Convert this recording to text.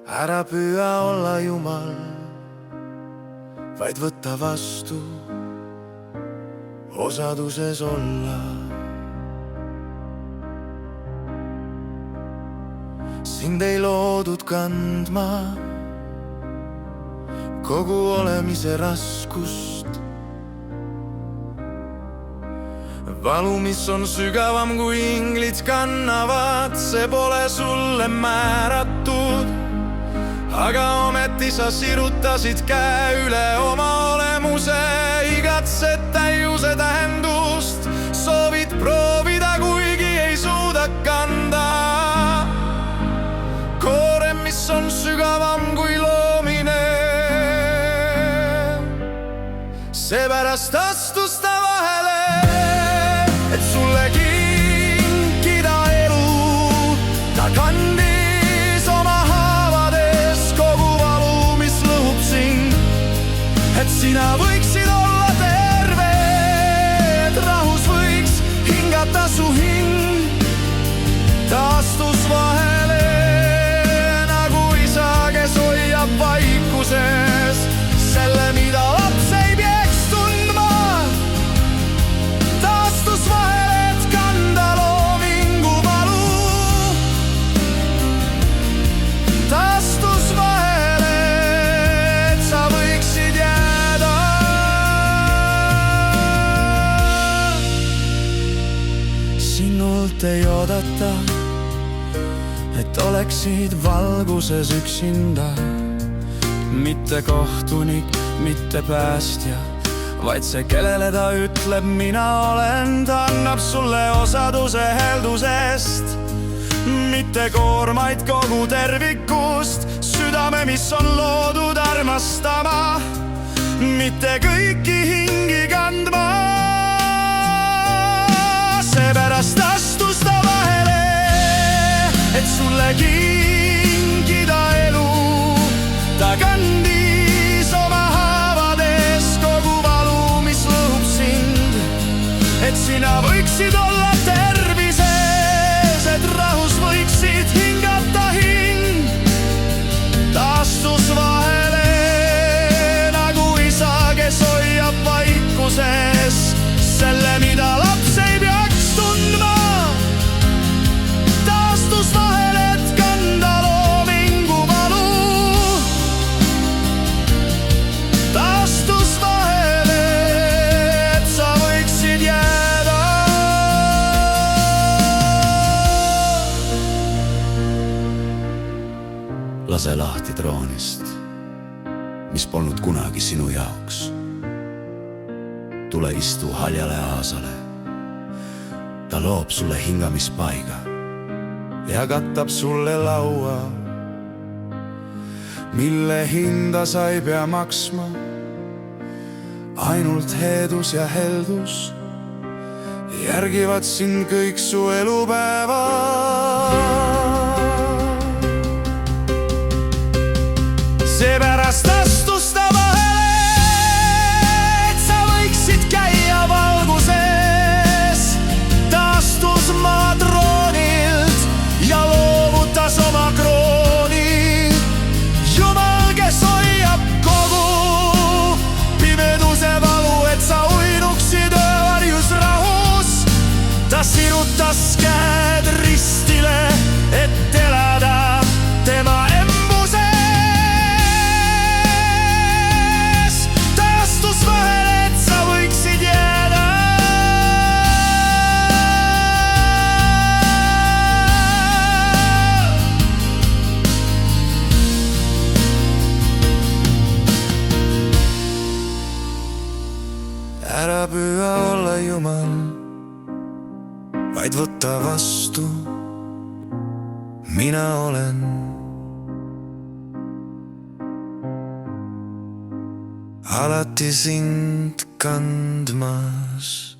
ära püüa olla Jumal, vaid võta vastu osaduses olla. Sind ei loodud kandma kogu olemise raskust. Valu, mis on sügavam kui inglid kannavad, see pole sulle määratud. Aga ometi sa sirutasid käe üle oma olemuse, igatsed täiuse tähendust, soovid proovida, kuigi ei suuda kanda. Koorem, mis on sügavam kui loomine, seepärast astus ta vahele, et sulle kinkida elu. Ta kandis oma haavades kogu valu, mis lõhub sind, et sina võiksid olla terve, et rahus võiks hingata su hing. Ta astus vahele nagu isa, kes hoiab vaikuses selle, mida laps ei peaks tundma. Ta astus vahele, et kanda loomingu valu. Ta astus vahele, et sa võiksid jääda. Sinult ei oodata, et oleksid valguses üksinda. Mitte kohtunik, mitte päästja, vaid see, kellele ta ütleb, mina olen. Ta annab sulle osaduse heldusest, mitte koormaid kogu tervikust. Südame, mis on loodud armastama, mitte kõiki hingi kandma. Seepärast astus ta vahele, et sulle kinkida elu. Ta kandis oma haavades kogu valu, mis lõhub sind, et sina võiksid olla tervises, et rahus võiksid hingata hing. Ta astus vahele nagu isa, kes hoiab vaikuses selle, mida laps ei peaks tundma. Ta astus vahele, et kanda loomingu valu. Ta astus vahele, et sa võiksid jääda. Lase lahti troonist, mis polnud kunagi sinu jaoks. Tule istu haljale aasale. Ta loob sulle hingamispaiga ja katab sulle laua, mille hinda sa ei pea maksma. Ainult heedus ja heldus järgivad sind kõik su elupäevad. Seepärast astus ta vahele, et sa võiksid käia valguses. Ta astus maa troonilt ja loovutas oma krooni. Jumal, kes hoiab kogu pimeduse valu, et sa uinuksid öövarjus rahus. Ta sirutas käed ristile, et elada tema embuses. Ta astus vahele, et sa võiksid jääda. Ära püüa olla Jumal, vaid võta vastu, mina olen. Alati sind kandmas.